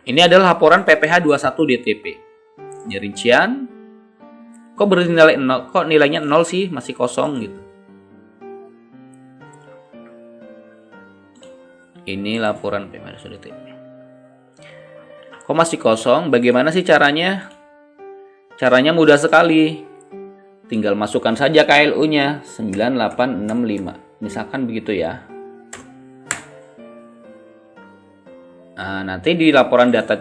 Ini adalah laporan PPh 21 DTP. Ini rincian. Kok bernilai 0? Kok nilainya 0 sih? Masih kosong gitu. Ini laporan PPh 21 DTP. Kok masih kosong? Bagaimana sih caranya? Caranya mudah sekali. Tinggal masukkan saja KLU-nya 9865. Misalkan begitu ya. Nah, nanti di laporan data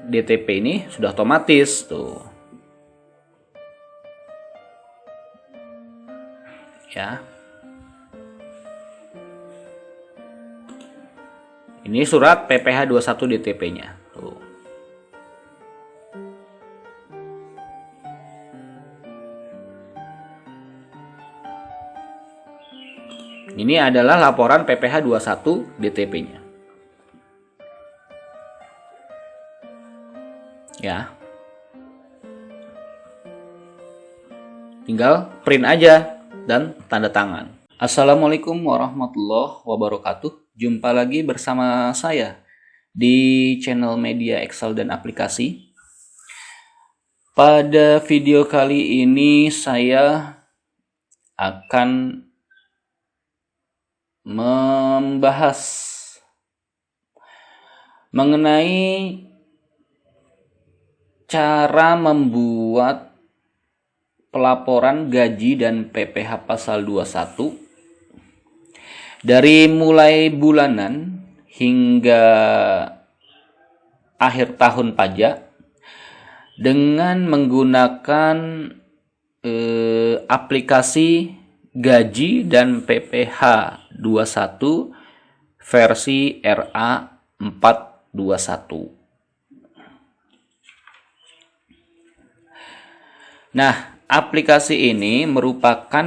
DTP ini sudah otomatis tuh. Ya. Ini surat PPh 21 DTP-nya. Tuh. Ini adalah laporan PPh 21 DTP-nya. Ya. Tinggal print aja dan tanda tangan. Assalamualaikum warahmatullahi wabarakatuh. Jumpa lagi bersama saya di channel Media Excel dan Aplikasi. Pada video kali ini saya akan membahas mengenai cara membuat pelaporan gaji dan PPh pasal 21 dari mulai bulanan hingga akhir tahun pajak dengan menggunakan aplikasi gaji dan PPh 21 versi RA 421. Nah, aplikasi ini merupakan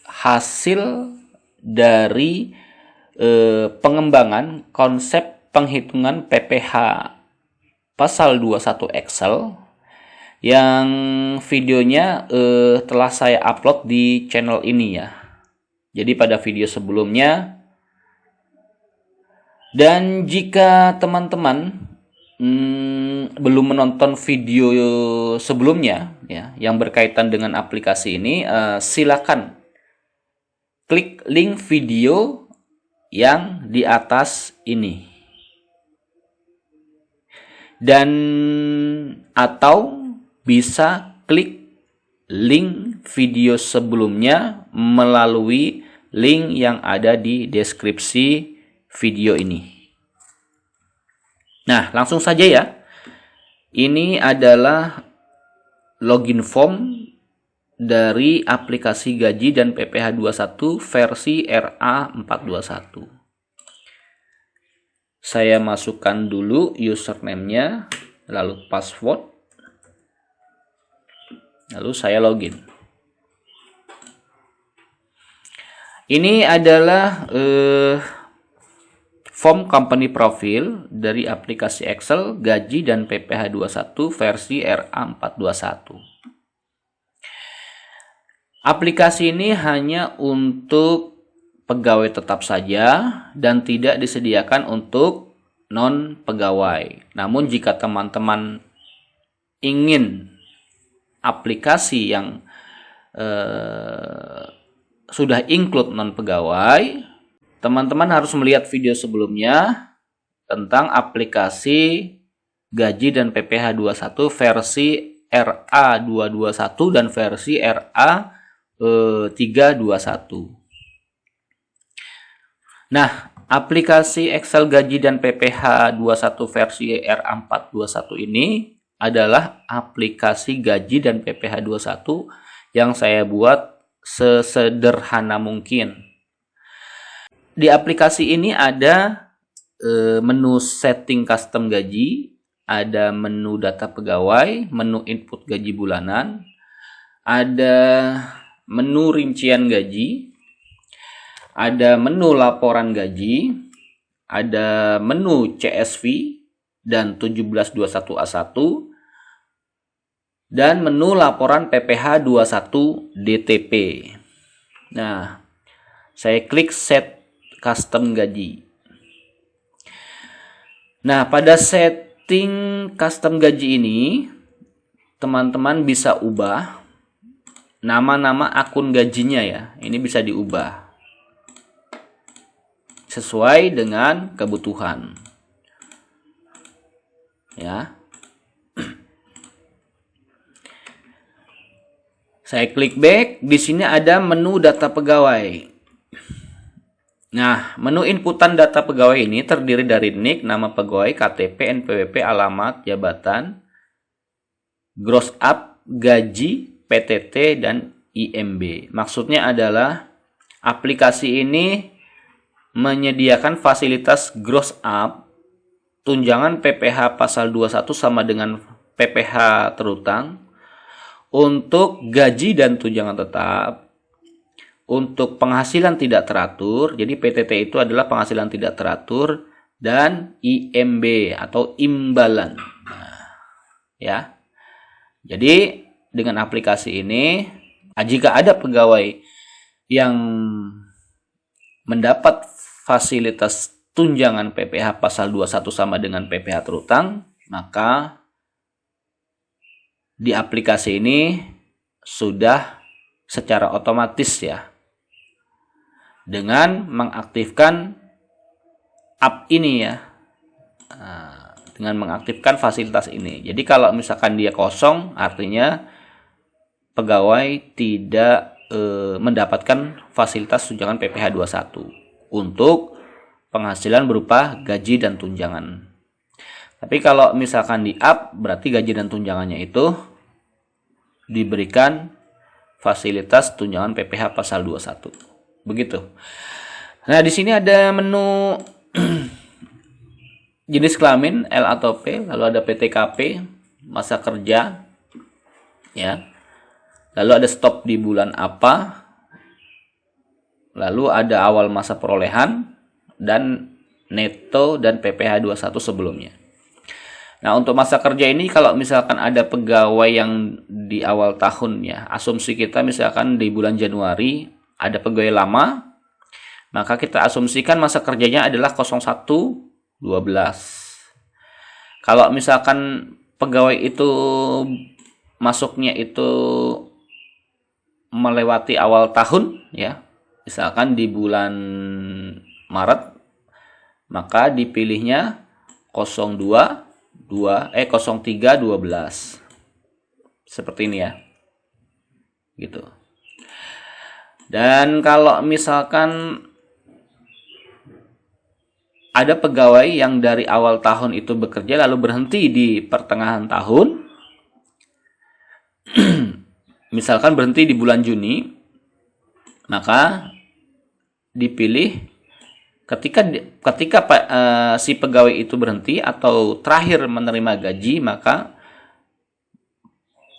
hasil dari pengembangan konsep penghitungan PPh pasal 21 Excel yang videonya telah saya upload di channel ini ya. Jadi pada video sebelumnya. Dan jika teman-teman belum menonton video sebelumnya ya yang berkaitan dengan aplikasi ini, silakan klik link video yang di atas ini dan atau bisa klik link video sebelumnya melalui link yang ada di deskripsi video ini. Nah, langsung saja ya. Ini adalah login form dari aplikasi gaji dan PPh 21 versi RA 421. Saya masukkan dulu username-nya, lalu password, lalu saya login. Ini adalah form company profile dari aplikasi Excel gaji dan PPh 21 versi RA 421. Aplikasi ini hanya untuk pegawai tetap saja dan tidak disediakan untuk non-pegawai. Namun jika teman-teman ingin aplikasi yang sudah include non-pegawai, teman-teman harus melihat video sebelumnya tentang aplikasi gaji dan PPh 21 versi RA 221 dan versi RA 321. Nah, aplikasi Excel gaji dan PPh 21 versi RA 421 ini adalah aplikasi gaji dan PPh 21 yang saya buat sesederhana mungkin. Di aplikasi ini ada menu setting custom gaji, ada menu data pegawai, menu input gaji bulanan, ada menu rincian gaji, ada menu laporan gaji, ada menu CSV dan 1721A1, dan menu laporan PPh 21 DTP. Nah, saya klik set custom gaji. Nah, pada set setting custom gaji ini, teman-teman bisa ubah nama-nama akun gajinya ya. Ini bisa diubah sesuai dengan kebutuhan. Ya. Saya klik back, di sini ada menu data pegawai. Nah, menu inputan data pegawai ini terdiri dari NIK, nama pegawai, KTP, NPWP, alamat, jabatan, gross up, gaji, PTT, dan IMB. Maksudnya adalah aplikasi ini menyediakan fasilitas gross up, tunjangan PPh pasal 21 sama dengan PPh terutang, untuk gaji dan tunjangan tetap, untuk penghasilan tidak teratur, jadi PTT itu adalah penghasilan tidak teratur, dan IMB atau imbalan. Nah, ya. Jadi dengan aplikasi ini, jika ada pegawai yang mendapat fasilitas tunjangan PPh pasal 21 sama dengan PPh terutang, maka di aplikasi ini sudah secara otomatis ya, dengan mengaktifkan app ini ya, dengan mengaktifkan fasilitas ini. Jadi kalau misalkan dia kosong, artinya pegawai tidak mendapatkan fasilitas tunjangan PPh 21 untuk penghasilan berupa gaji dan tunjangan. Tapi kalau misalkan di app, berarti gaji dan tunjangannya itu diberikan fasilitas tunjangan PPh pasal 21. Begitu. Nah, di sini ada menu jenis kelamin L atau P, lalu ada PTKP, masa kerja, ya. Lalu ada stop di bulan apa, lalu ada awal masa perolehan, dan neto dan PPh 21 sebelumnya. Nah, untuk masa kerja ini kalau misalkan ada pegawai yang di awal tahun ya, asumsi kita misalkan di bulan Januari ada pegawai lama, maka kita asumsikan masa kerjanya adalah 01/12. Kalau misalkan pegawai itu masuknya itu melewati awal tahun ya, misalkan di bulan Maret, maka dipilihnya 03/12 seperti ini ya, gitu. Dan kalau misalkan ada pegawai yang dari awal tahun itu bekerja lalu berhenti di pertengahan tahun, misalkan berhenti di bulan Juni, maka dipilih ketika si pegawai itu berhenti atau terakhir menerima gaji, maka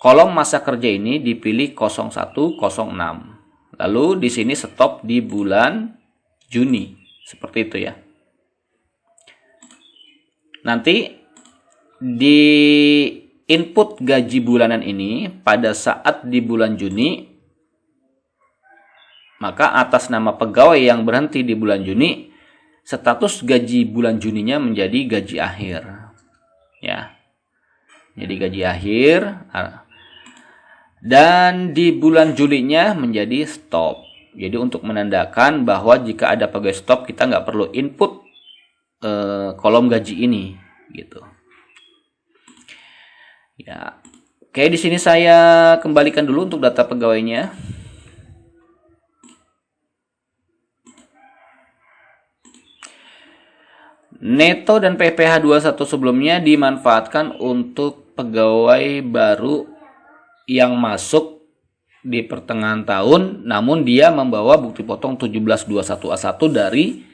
kolom masa kerja ini dipilih 01/06. Lalu di sini stop di bulan Juni. Seperti itu ya. Nanti di input gaji bulanan ini pada saat di bulan Juni, maka atas nama pegawai yang berhenti di bulan Juni, status gaji bulan Juninya menjadi gaji akhir. Ya. Jadi gaji akhir. Dan di bulan Julinya menjadi stop. Jadi untuk menandakan bahwa jika ada pegawai stop, kita nggak perlu input kolom gaji ini, gitu. Ya. Oke, di sini saya kembalikan dulu untuk data pegawainya. Neto dan PPh 21 sebelumnya dimanfaatkan untuk pegawai baru yang masuk di pertengahan tahun, namun dia membawa bukti potong 1721A1 dari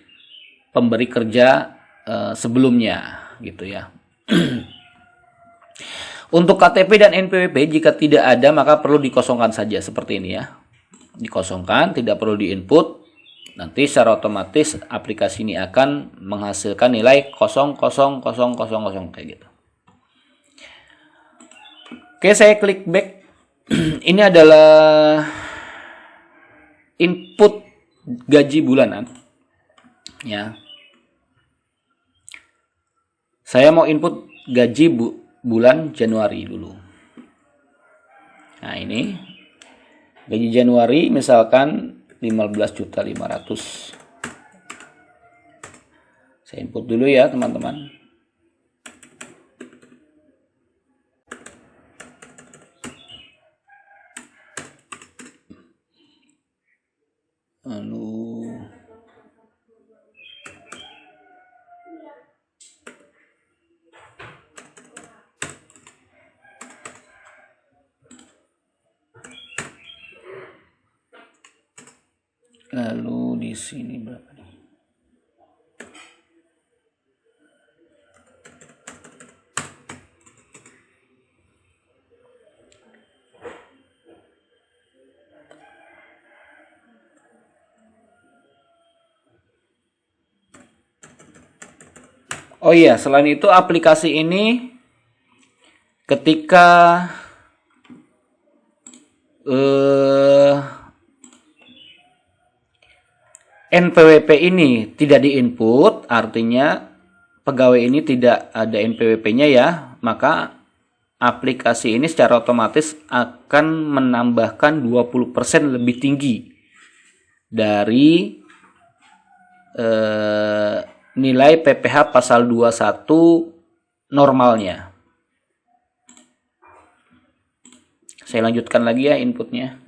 pemberi kerja sebelumnya, gitu ya. Untuk KTP dan NPWP jika tidak ada maka perlu dikosongkan saja seperti ini ya. Dikosongkan, tidak perlu diinput. Nanti secara otomatis aplikasi ini akan menghasilkan nilai 00000 kayak gitu. Oke, saya klik back. Ini adalah input gaji bulanan. Ya. Saya mau input gaji bulan Januari dulu. Nah, ini gaji Januari misalkan 15.500.000. Saya input dulu ya, teman-teman. Lalu di sini berapa nih? Oh iya, selain itu aplikasi ini ketika NPWP ini tidak diinput, artinya pegawai ini tidak ada NPWP-nya ya, maka aplikasi ini secara otomatis akan menambahkan 20% lebih tinggi dari nilai PPh pasal 21 normalnya. Saya lanjutkan lagi ya inputnya.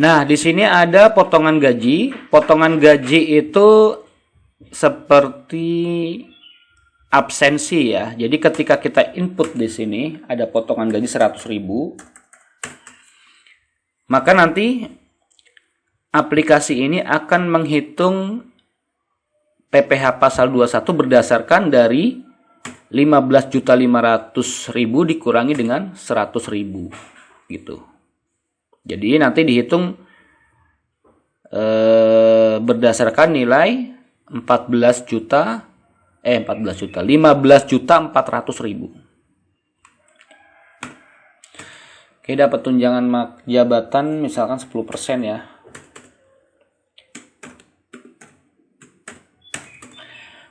Nah, di sini ada potongan gaji. Potongan gaji itu seperti absensi ya. Jadi ketika kita input di sini ada potongan gaji 100.000, maka nanti aplikasi ini akan menghitung PPh pasal 21 berdasarkan dari 15.500.000 dikurangi dengan 100.000 gitu. Jadi nanti dihitung berdasarkan nilai 15.400.000. Oke, dapat tunjangan jabatan misalkan 10% ya.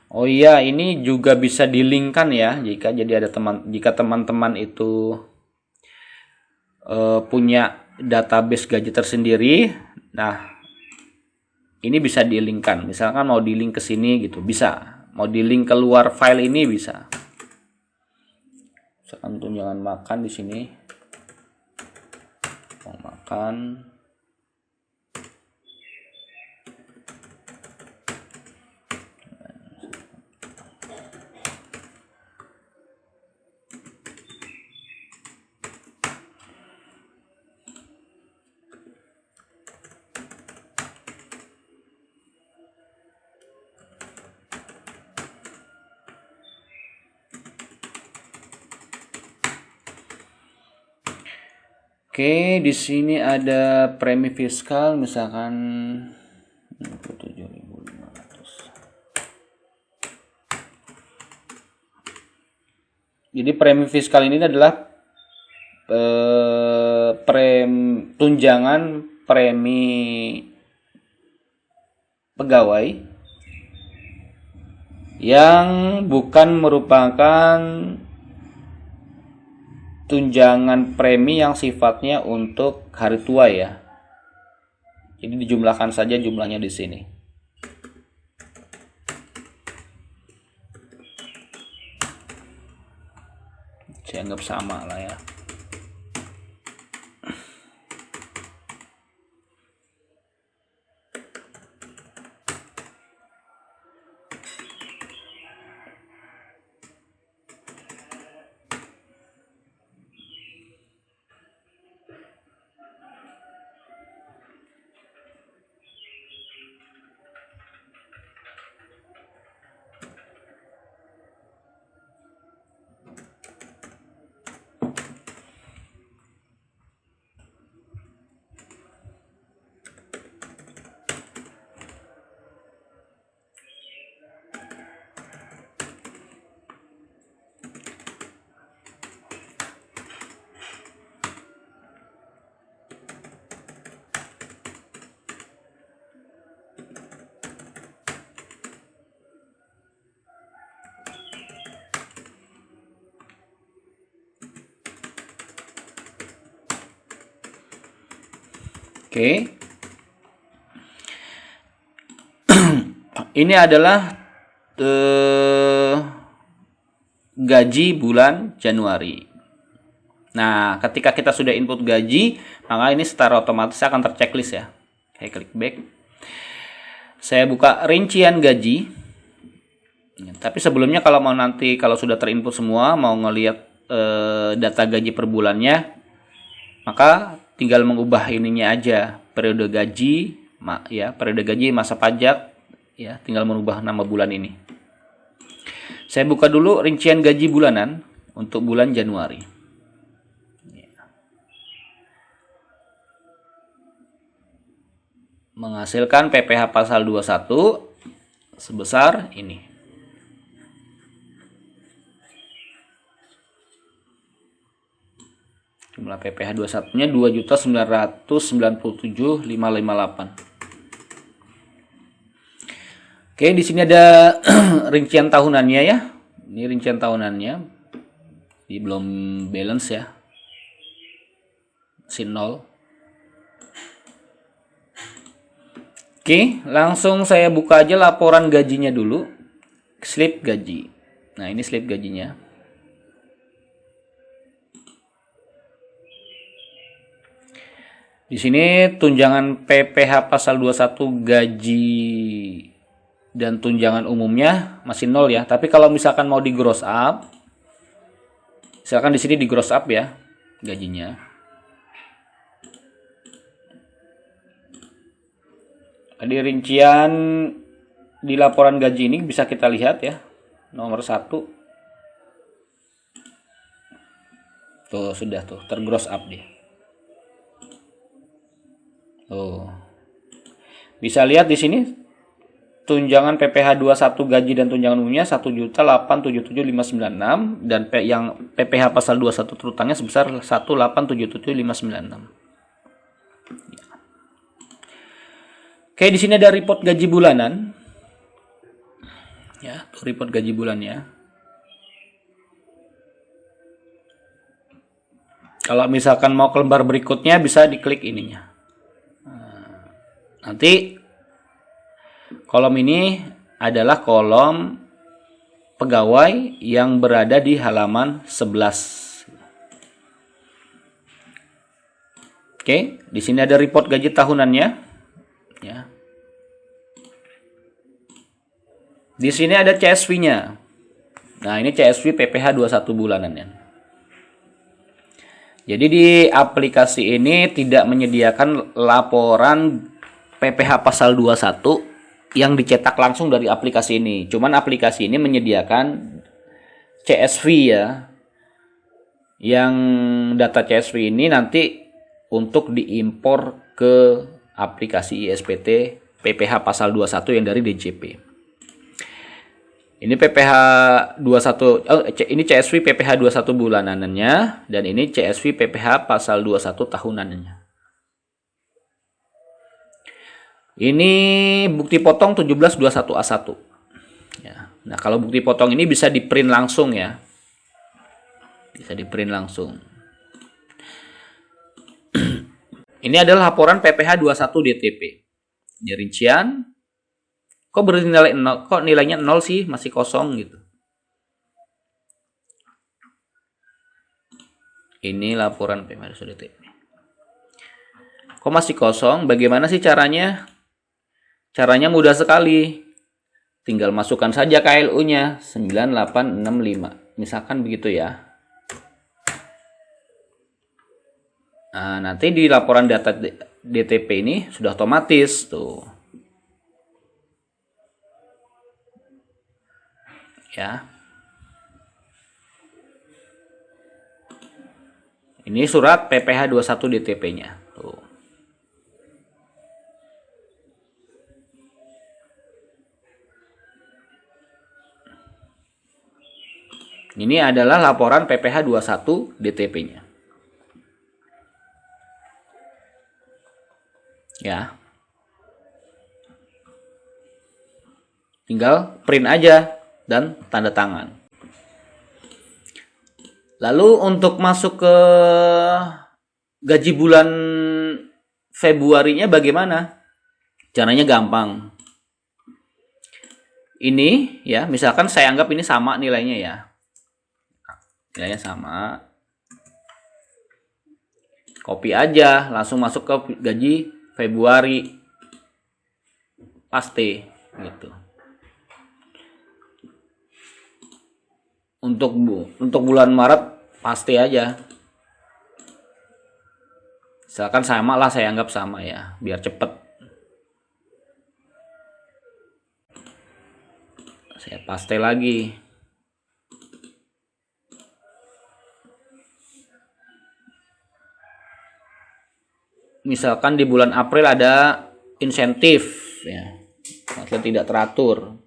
Oh iya, ini juga bisa di-link-kan ya jika teman-teman itu punya database gaji tersendiri. Nah, ini bisa di-link-kan. Misalkan mau di-link ke sini gitu, bisa. Mau di-link keluar file ini bisa. Misalkan tunjangan makan di sini. Mau makan. Oke, di sini ada premi fiskal misalkan 67.500. Jadi premi fiskal ini adalah tunjangan premi pegawai yang bukan merupakan tunjangan premi yang sifatnya untuk hari tua ya. Jadi dijumlahkan saja jumlahnya di sini. Saya anggap sama lah ya. Oke. Ini adalah gaji bulan Januari. Nah, ketika kita sudah input gaji, maka ini secara otomatis akan terchecklist ya. Saya klik back. Saya buka rincian gaji. Tapi sebelumnya kalau sudah terinput semua, mau ngelihat data gaji per bulannya, maka tinggal mengubah ininya aja, periode gaji, periode gaji, masa pajak, ya, tinggal merubah nama bulan ini. Saya buka dulu rincian gaji bulanan untuk bulan Januari. Menghasilkan PPh pasal 21 sebesar ini. Jumlah PPh 21-nya 2.997.558. Oke, di sini ada rincian tahunannya ya. Ini rincian tahunannya. Ini belum balance ya. Sin 0. Oke, langsung saya buka aja laporan gajinya dulu. Slip gaji. Nah, ini slip gajinya. Di sini tunjangan PPh pasal 21 gaji dan tunjangan umumnya masih 0 ya. Tapi kalau misalkan mau di gross up, misalkan di sini di gross up ya gajinya. Di rincian di laporan gaji ini bisa kita lihat ya, nomor 1. Tuh, sudah tuh, tergross up dia. Tuh. Bisa lihat di sini tunjangan PPh 21 gaji dan tunjangan umumnya 1.877.596 dan yang PPh pasal 21 terutangnya sebesar 1.877.596. Oke, di sini ada report gaji bulanan. Ya, report gaji bulannya. Kalau misalkan mau ke lembar berikutnya bisa diklik ininya. Nanti kolom ini adalah kolom pegawai yang berada di halaman 11. Oke, di sini ada report gaji tahunannya. Ya. Di sini ada CSV-nya. Nah, ini CSV PPh 21 bulanannya. Jadi di aplikasi ini tidak menyediakan laporan PPh pasal 21 yang dicetak langsung dari aplikasi ini. Cuman aplikasi ini menyediakan CSV ya. Yang data CSV ini nanti untuk diimpor ke aplikasi ISPT PPh pasal 21 yang dari DJP. Ini PPh 21 ini CSV PPh 21 bulanannya dan ini CSV PPh pasal 21 tahunannya. Ini bukti potong 1721A1. Ya. Nah, kalau bukti potong ini bisa di-print langsung ya. Bisa di-print langsung. Ini adalah laporan PPh 21 DTP. Ini rincian. Kok bernilai 0? Kok nilainya 0 sih? Masih kosong gitu. Ini laporan PPh 21 DTP. Kok masih kosong? Bagaimana sih caranya? Caranya mudah sekali. Tinggal masukkan saja KLU-nya 9865. Misalkan begitu ya. Nah, nanti di laporan data DTP ini sudah otomatis tuh. Ya. Ini surat PPh 21 DTP-nya. Tuh. Ini adalah laporan PPh 21 DTP-nya. Ya. Tinggal print aja dan tanda tangan. Lalu untuk masuk ke gaji bulan Februarinya bagaimana? Caranya gampang. Ini ya, misalkan saya anggap ini sama nilainya ya. Nilainya sama. Copy aja, langsung masuk ke gaji Februari. Paste gitu. Untuk bulan Maret paste aja. Misalkan sama lah, saya anggap sama ya, biar cepet. Saya paste lagi. Misalkan di bulan April ada insentif ya, penghasilan tidak teratur.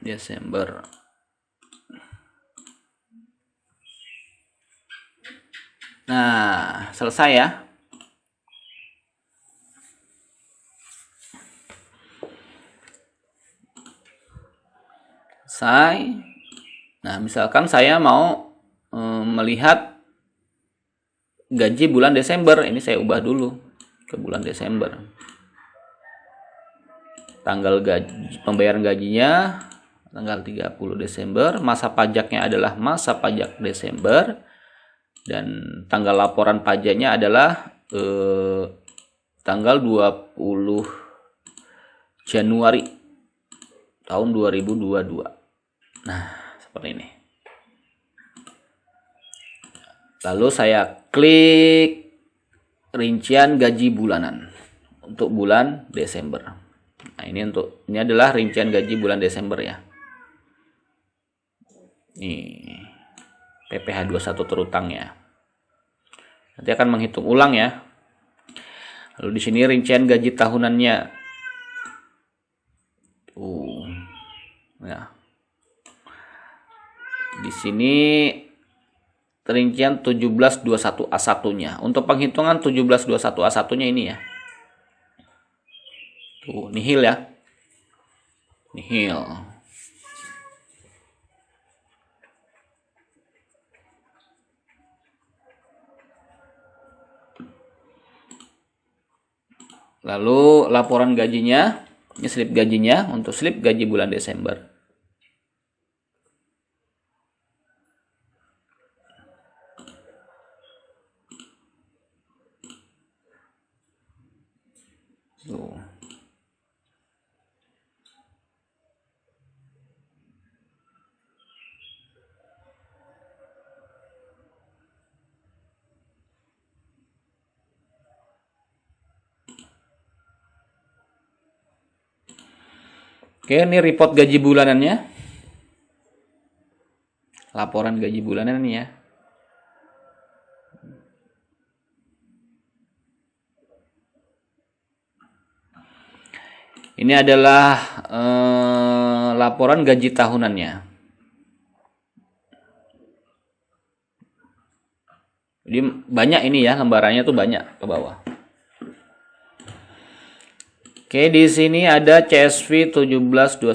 Desember. Nah, selesai ya. Selesai. Nah, misalkan saya mau melihat gaji bulan Desember. Ini saya ubah dulu ke bulan Desember. Tanggal pembayaran gajinya tanggal 30 Desember, masa pajaknya adalah masa pajak Desember, dan tanggal laporan pajaknya adalah tanggal 20 Januari tahun 2022. Nah, seperti ini. Lalu saya klik rincian gaji bulanan untuk bulan Desember. Nah, ini adalah rincian gaji bulan Desember ya. Nih, PPh 21 terutang ya. Nanti akan menghitung ulang ya. Lalu di sini rincian gaji tahunannya. Ya. Di sini rincian 1721 A1-nya. Untuk penghitungan 1721 A1-nya ini ya. Tuh, nihil ya. Nihil. Lalu laporan gajinya, ini slip gajinya untuk slip gaji bulan Desember. Tuh. Oke, ini report gaji bulanannya. Laporan gaji bulanan ini ya. Ini adalah laporan gaji tahunannya. Jadi banyak ini ya, lembarannya tuh banyak ke bawah. Oke, di sini ada CSV 1721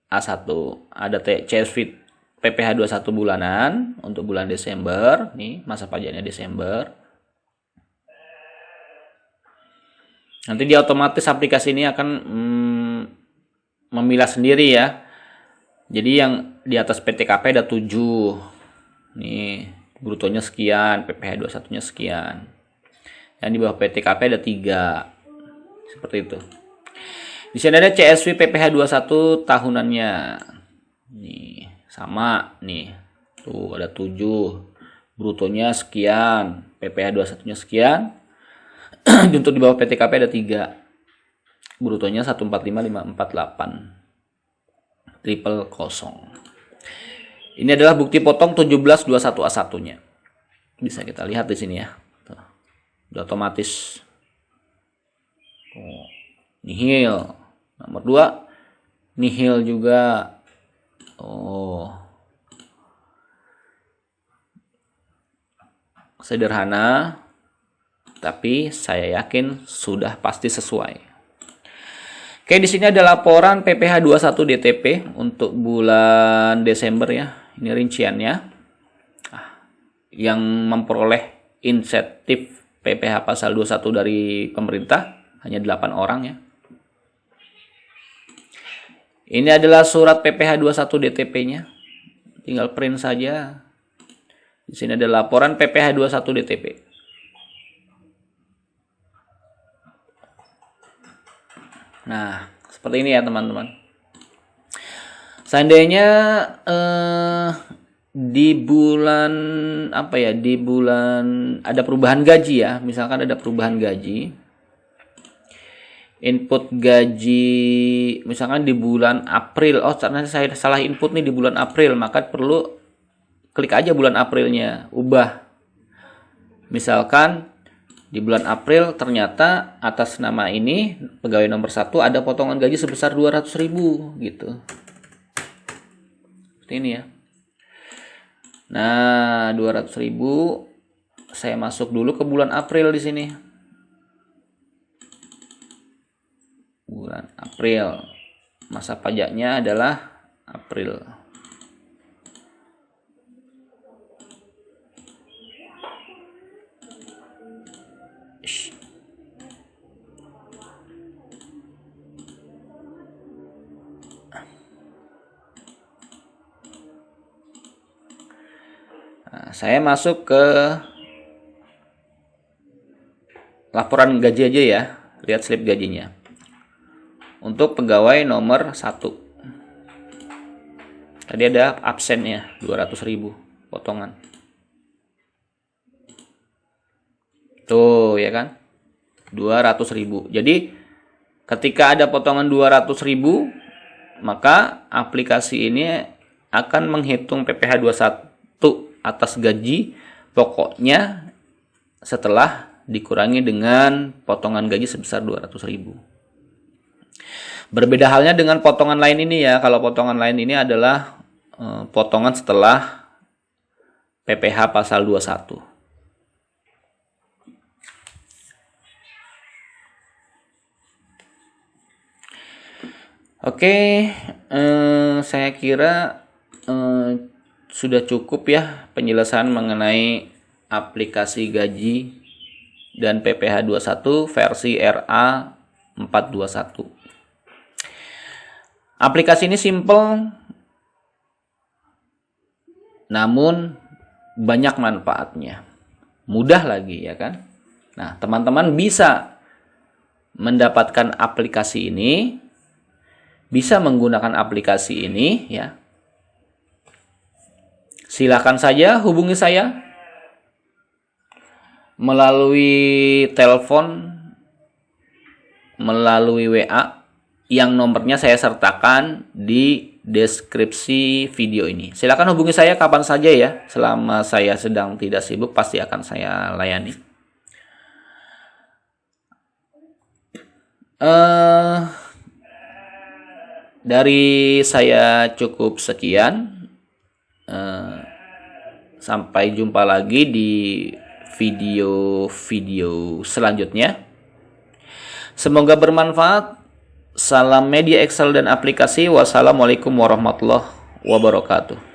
A1. Ada CSV PPh 21 bulanan untuk bulan Desember. Nih, masa pajaknya Desember. Nanti dia otomatis aplikasi ini akan memilah sendiri ya. Jadi yang di atas PTKP ada 7. Nih, brutonya sekian, PPh 21-nya sekian. Yang di bawah PTKP ada 3. Seperti itu. Di sini ada CSV PPh 21 tahunannya. Nih, sama nih. Tuh ada 7. Brutonya sekian, PPh 21-nya sekian. Untuk di bawah PTKP ada 3. Brutonya 145.548. Triple kosong. Ini adalah bukti potong 1721 A1-nya. Bisa kita lihat di sini ya. Tuh. Udah otomatis. Oh, nihil. Nomor 2 nihil juga. Oh. Sederhana, tapi saya yakin sudah pasti sesuai. Oke, di sini ada laporan PPh 21 DTP untuk bulan Desember ya. Ini rinciannya. Yang memperoleh insentif PPh pasal 21 dari pemerintah hanya 8 orang ya. Ini adalah surat PPh 21 DTP-nya. Tinggal print saja. Di sini ada laporan PPh 21 DTP. Nah, seperti ini ya teman-teman. Seandainya di bulan apa ya? Di bulan ada perubahan gaji ya. Misalkan ada perubahan gaji. Input gaji misalkan di bulan April. Oh, karena saya salah input nih di bulan April, maka perlu klik aja bulan Aprilnya, ubah. Misalkan di bulan April ternyata atas nama ini pegawai nomor 1 ada potongan gaji sebesar 200.000 gitu. Seperti ini ya. Nah, 200.000 saya masuk dulu ke bulan April di sini. Bulan April. Masa pajaknya adalah April. Nah, saya masuk ke laporan gaji aja ya. Lihat slip gajinya. Untuk pegawai nomor 1. Tadi ada absennya 200.000 potongan. Tuh ya kan. 200.000. Jadi ketika ada potongan 200.000, maka aplikasi ini akan menghitung PPh 21 atas gaji pokoknya setelah dikurangi dengan potongan gaji sebesar 200.000. Berbeda halnya dengan potongan lain ini ya. Kalau potongan lain ini adalah potongan setelah PPh pasal 21. Oke, saya kira sudah cukup ya penjelasan mengenai aplikasi gaji dan PPh 21 versi RA 421. Aplikasi ini simple, namun banyak manfaatnya. Mudah lagi ya kan? Nah, teman-teman bisa mendapatkan aplikasi ini, bisa menggunakan aplikasi ini ya. Silakan saja hubungi saya melalui telepon, melalui WA yang nomornya saya sertakan di deskripsi video ini. Silakan hubungi saya kapan saja ya. Selama saya sedang tidak sibuk pasti akan saya layani. Dari saya cukup sekian. Sampai jumpa lagi di video-video selanjutnya. Semoga bermanfaat. Salam media Excel dan aplikasi. Wassalamualaikum warahmatullahi wabarakatuh.